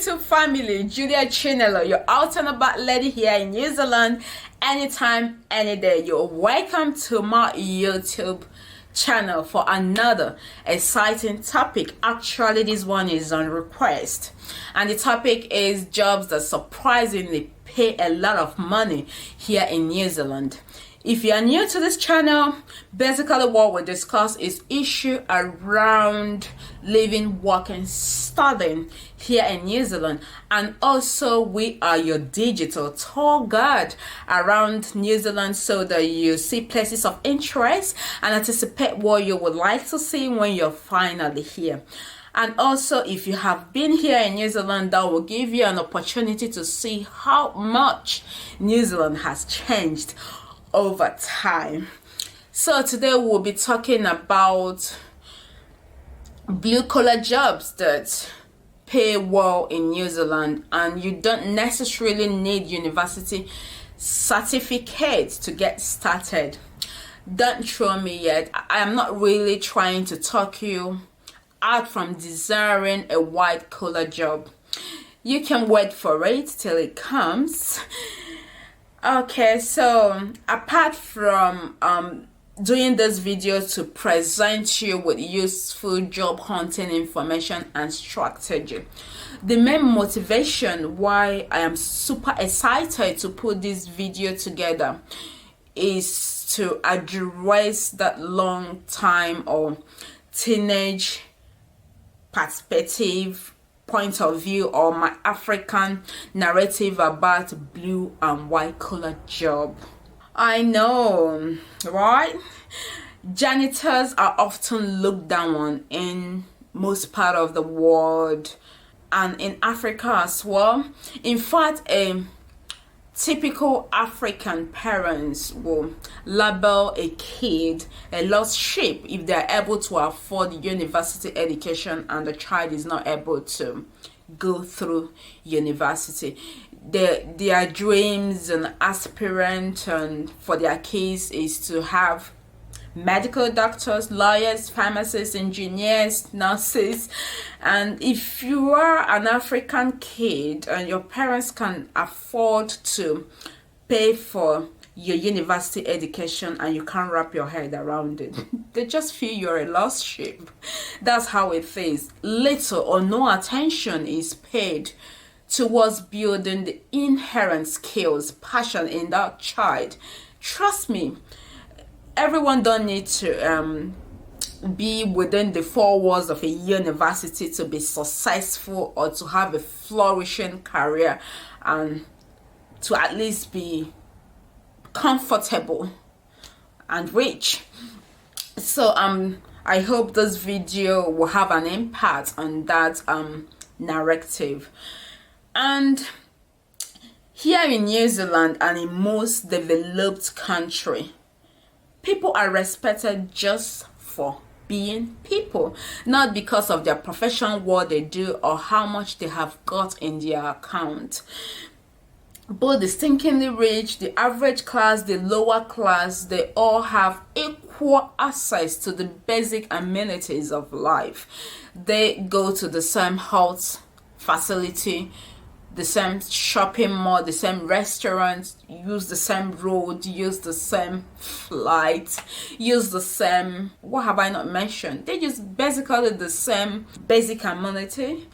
YouTube family, Juliet Chinelo, your out and about lady here in New Zealand. Anytime, any day, you're welcome to my YouTube channel for another exciting topic. Actually, this one is on request, and the topic is jobs that surprisingly pay a lot of money here in New Zealand. If you are new to this channel, basically what we discuss is issue around living, working, studying here in New Zealand, and also we are your digital tour guide around New Zealand so that you see places of interest and anticipate what you would like to see when you're finally here. And also, if you have been here in New Zealand, that will give you an opportunity to see how much New Zealand has changed over time. So today we'll be talking about blue collar jobs that pay well in New Zealand, and you don't necessarily need university certificates to get started. Don't throw me yet. I am not really trying to talk you out from desiring a white collar job. You can wait for it till it comes. Okay, so apart from doing this video to present you with useful job hunting information and strategy, the main motivation why I am super excited to put this video together is to address that long time or teenage perspective point of view, or my African narrative about blue and white collar job. I know, right? Janitors are often looked down on in most part of the world and in Africa as well. In fact, a typical African parents will label a kid a lost sheep if they are able to afford university education and the child is not able to go through university. Their dreams and aspirant and for their kids is to have medical doctors, lawyers, pharmacists, engineers, nurses. And if you are an African kid and your parents can afford to pay for your university education and you can't wrap your head around it, they just feel you're a lost sheep. That's how it is. Little or no attention is paid towards building the inherent skills, passion in that child. Trust me, everyone don't need to be within the four walls of a university to be successful or to have a flourishing career and to at least be comfortable and rich. So I hope this video will have an impact on that narrative. And here in New Zealand and in most developed country, people are respected just for being people, not because of their profession, what they do, or how much they have got in their account. Both the stinkingly rich, the average class, the lower class, they all have equal access to the basic amenities of life. They go to the same health facility, the same shopping mall, the same restaurant, use the same road, use the same flight, use the same, what have I not mentioned? They use basically the same basic amenity.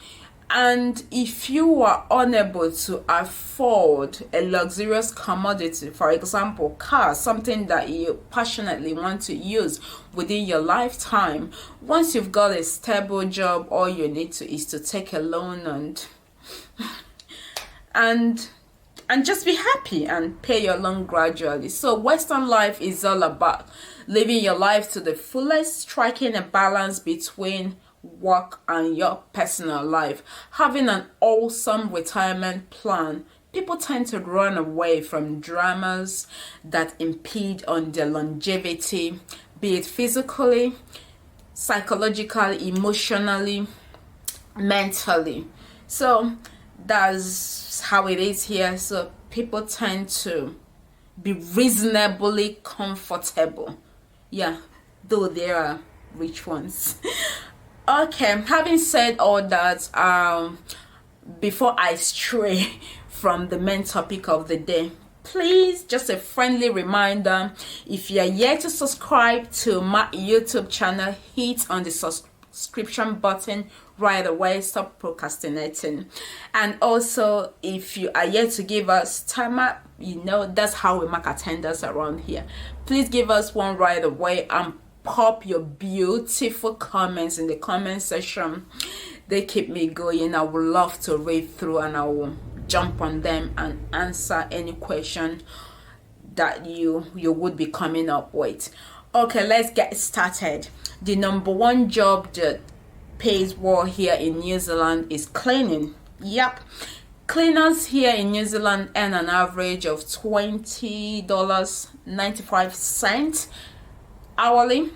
And if you are unable to afford a luxurious commodity, for example, car, something that you passionately want to use within your lifetime, once you've got a stable job, all you need to is to take a loan and just be happy and pay your loan gradually. So Western life is all about living your life to the fullest, striking a balance between work and your personal life, having an awesome retirement plan. People tend to run away from dramas that impede on their longevity, be it physically, psychologically, emotionally, mentally. So that's how it is here. So people tend to be reasonably comfortable, yeah, though there are rich ones. Okay, having said all that, before I stray from the main topic of the day, please, just a friendly reminder, if you're yet to subscribe to my YouTube channel, hit on the subscription button right away. Stop procrastinating. And also, if you are yet to give us time up, that's how we mark attendance around here. Please give us one right away and pop your beautiful comments in the comment section. They keep me going. I would love to read through, and I will jump on them and answer any question that you would be coming up with. Okay, let's get started. The number one job that pays well here in New Zealand is cleaning. Yep, cleaners here in New Zealand earn an average of $20.95 hourly.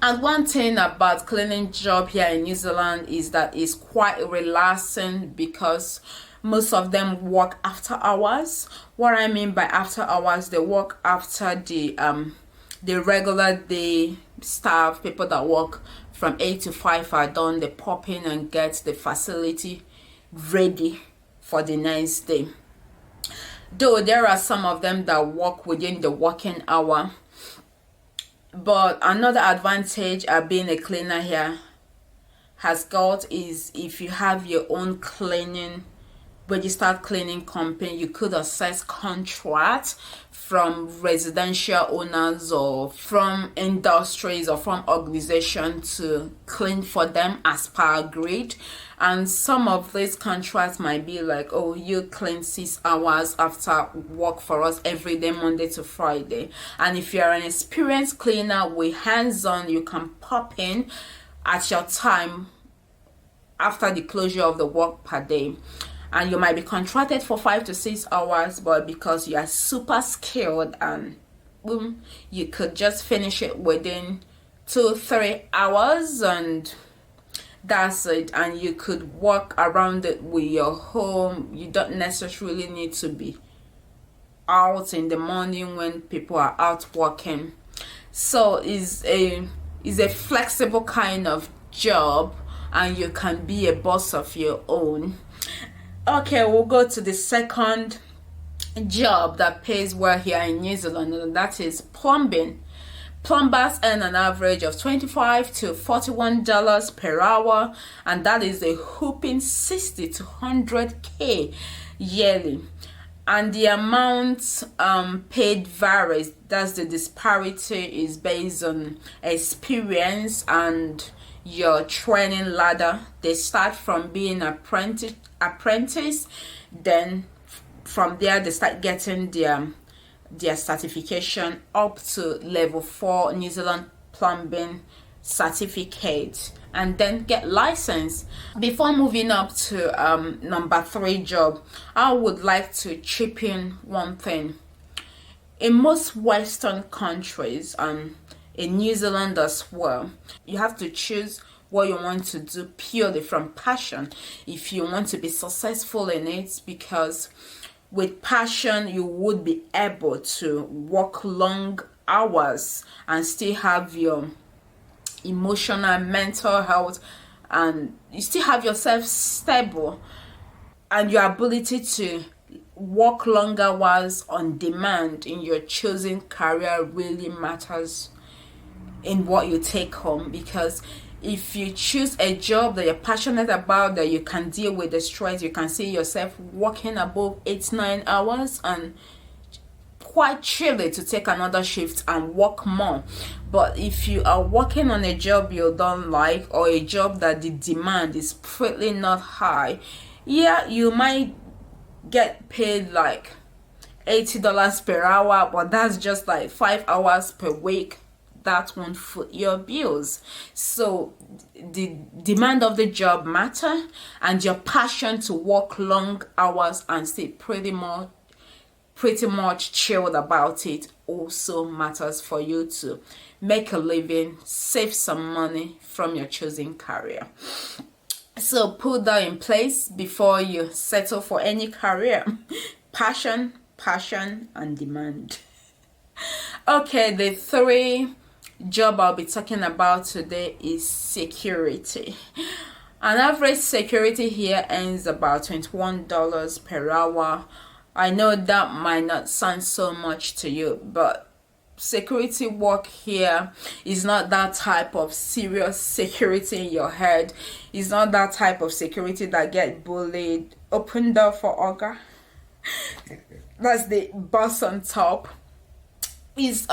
And one thing about cleaning job here in New Zealand is that it's quite relaxing, because most of them work after hours. What I mean by after hours, they work after the regular day staff, people that work from 8 to 5 are done. They pop in and get the facility ready for the next day. Though there are some of them that work within the working hour. But another advantage of being a cleaner here has got is if you have your own registered cleaning company, you could access contracts from residential owners or from industries or from organizations to clean for them as per agreed. And some of these contracts might be like, oh, you clean 6 hours after work for us every day, Monday to Friday. And if you're an experienced cleaner with hands-on, you can pop in at your time after the closure of the work per day. And you might be contracted for 5 to 6 hours, but because you are super skilled, and boom, you could just finish it within 2-3 hours, and that's it. And you could work around it with your home. You don't necessarily need to be out in the morning when people are out working. So it's a flexible kind of job, and you can be a boss of your own. Okay, we'll go to the second job that pays well here in New Zealand, and that is plumbing. Plumbers earn an average of $25 to $41 per hour, and that is a whooping 60 to 100K yearly. And the amount paid varies. That's the disparity is based on experience and your training ladder. They start from being apprentice, then from there they start getting their certification up to level 4 New Zealand plumbing certificate, and then get licensed. Before moving up to number 3 job, I would like to chip in one thing. In most Western countries, in New Zealand as well, you have to choose what you want to do purely from passion if you want to be successful in it, because with passion you would be able to work long hours and still have your emotional and mental health, and you still have yourself stable, and your ability to work long hours on demand in your chosen career really matters in what you take home. Because if you choose a job that you're passionate about, that you can deal with the stress, you can see yourself working above 8-9 hours and quite chilly to take another shift and work more. But if you are working on a job you don't like, or a job that the demand is pretty not high, yeah, you might get paid like $80 per hour, but that's just like 5 hours per week. That won't foot your bills. So the demand of the job matter, and your passion to work long hours and stay pretty much chilled about it also matters for you to make a living, save some money from your chosen career. So put that in place before you settle for any career. Passion, and demand. Okay, the 3 job I'll be talking about today is security. An average security here earns about $21 per hour. I know that might not sound so much to you, but security work here is not that type of serious security in your head. It's not that type of security that get bullied. Open door for Olga. That's the boss on top. Is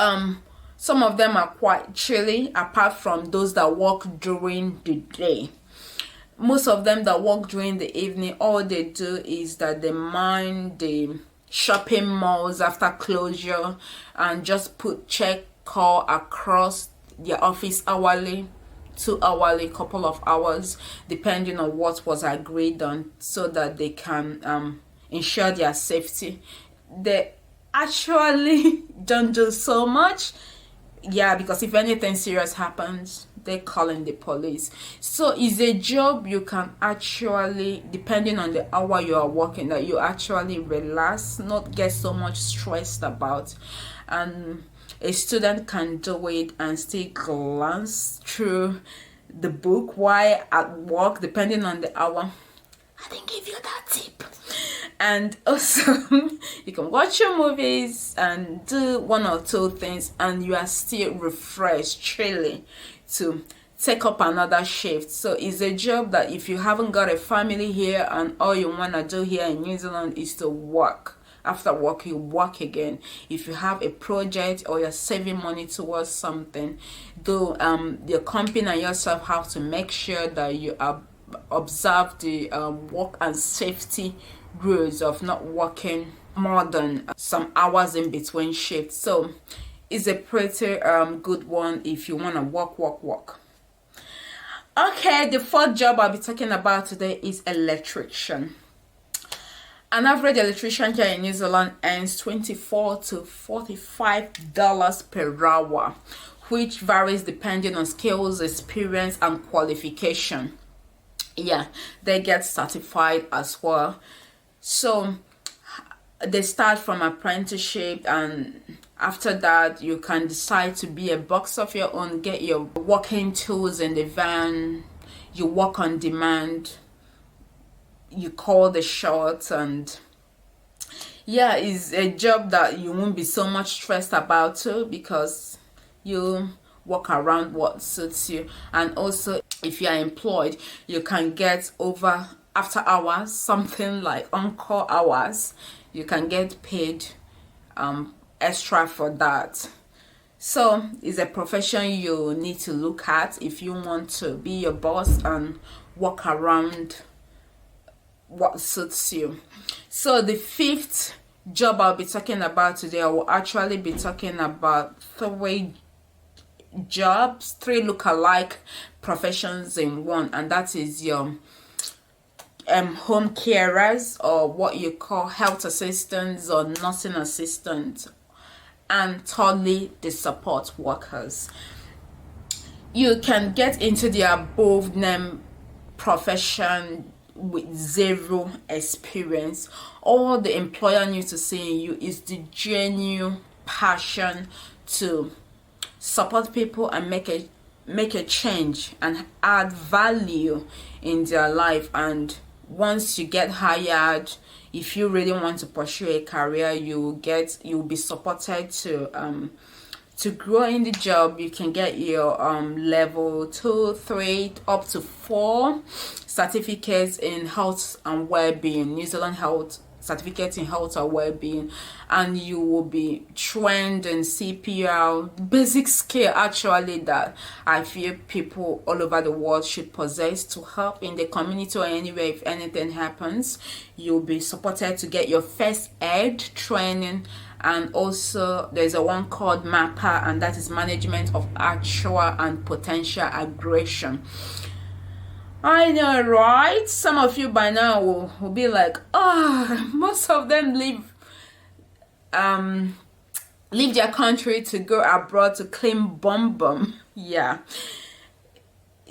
some of them are quite chilly, apart from those that work during the day. Most of them that work during the evening, all they do is that they mind the shopping malls after closure and just put check call across their office hourly, 2 hourly, couple of hours, depending on what was agreed on, so that they can ensure their safety. They actually don't do so much, yeah, because if anything serious happens, they're calling the police. So it's a job you can actually, depending on the hour you are working, that you actually relax, not get so much stressed about. And a student can do it and still glance through the book while at work, depending on the hour. I didn't give you that tip. And also you can watch your movies and do one or two things, and you are still refreshed, chilly, to take up another shift. So it's a job that if you haven't got a family here and all you want to do here in New Zealand is to work, after work you work again. If you have a project or you're saving money towards something, though your company and yourself have to make sure that you are observe the work and safety rules of not working more than some hours in between shifts. So it's a pretty good one if you want to work. Okay, the fourth job I'll be talking about today is electrician. An average electrician here in New Zealand earns $24 to $45 per hour, which varies depending on skills, experience, and qualification. Yeah, they get certified as well. So they start from apprenticeship, and after that you can decide to be a boss of your own, get your working tools in the van, you work on demand, you call the shots, and yeah, it's a job that you won't be so much stressed about too, because you work around what suits you. And also if you are employed, you can get over after hours, something like on-call hours. You can get paid extra for that. So it's a profession you need to look at if you want to be your boss and work around what suits you. So the fifth job I'll be talking about today, I will actually be talking about three jobs, three look-alike professions in one, and that is your home carers, or what you call health assistants or nursing assistants, and thirdly the support workers. You can get into the above named profession with zero experience. All the employer needs to see in you is the genuine passion to support people and make a change and add value in their life. And once you get hired, if you really want to pursue a career, you'll be supported to grow in the job. You can get your level 2, 3 up to 4 certificates in health and well-being, New Zealand health certificate in health or well-being, and you will be trained in CPR, basic skill actually that I feel people all over the world should possess to help in the community or anywhere if anything happens. You'll be supported to get your first aid training, and also there's a one called MAPA, and that is management of actual and potential aggression. I know, right? Some of you by now will be like, oh, most of them leave their country to go abroad to claim bomb. Yeah,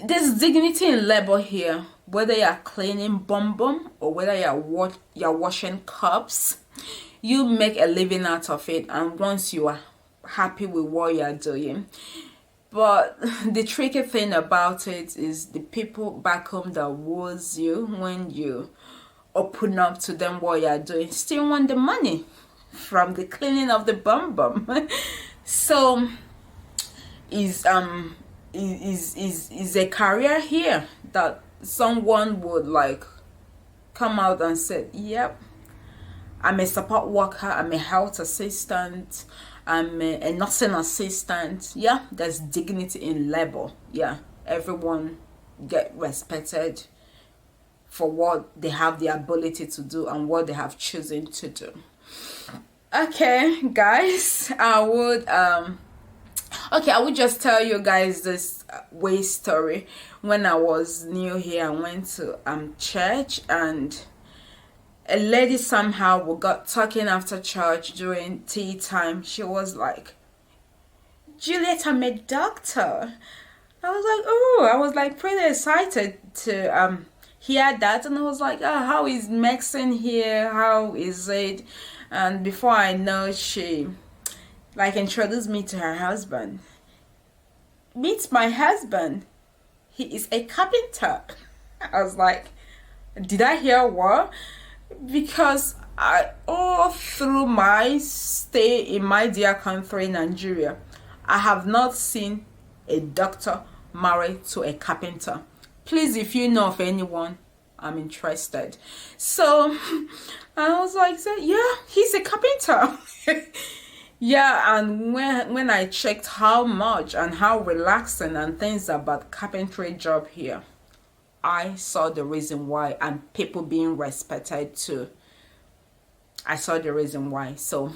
there's dignity in labor here, whether you're cleaning bomb or whether you're washing cups. You make a living out of it, and once you are happy with what you're doing, But the tricky thing about it is the people back home that woes you when you open up to them what you're doing still want the money from the cleaning of the bum. So is a career here that someone would like come out and say, yep, I'm a support worker, I'm a health assistant, I'm a nursing assistant. Yeah, there's dignity in labor. Yeah, everyone get respected for what they have the ability to do and what they have chosen to do. Okay, guys, I would just tell you guys this way story. When I was new here, I went to church, and a lady somehow we got talking after church during tea time. She was like, Juliet, I'm a doctor. I was like pretty excited to hear that, and I was like, oh, how is medicine here? How is it? And before I know, she like introduced me to her husband. Meet my husband. He is a carpenter. I was like, did I hear what? Because all through my stay in my dear country, Nigeria, I have not seen a doctor married to a carpenter. Please, if you know of anyone, I'm interested. So I was like, yeah, he's a carpenter. Yeah, and when I checked how much and how relaxing and things about carpentry job here, I saw the reason why, and people being respected too. I saw the reason why. So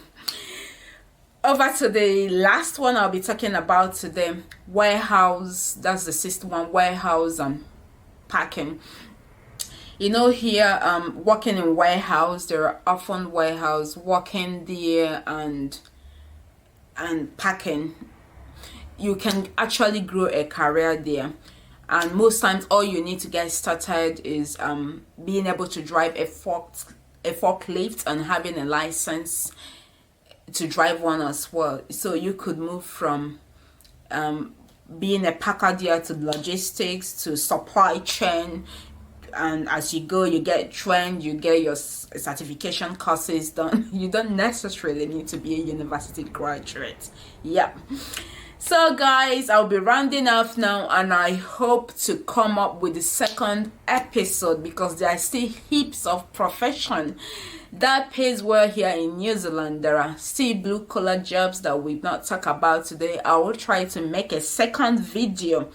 over to the last one I'll be talking about today, warehouse. That's the sixth one, warehouse and packing. You know, here working in warehouse, there are often warehouse working there and packing. You can actually grow a career there, and most times all you need to get started is being able to drive a forklift and having a license to drive one as well. So you could move from being a packer there to logistics to supply chain, and as you go, you get trained, you get your certification courses done. You don't necessarily need to be a university graduate. Yep. So guys, I'll be rounding off now, and I hope to come up with the second episode because there are still heaps of profession that pays well here in New Zealand. There are still blue collar jobs that we've not talked about today. I will try to make a second video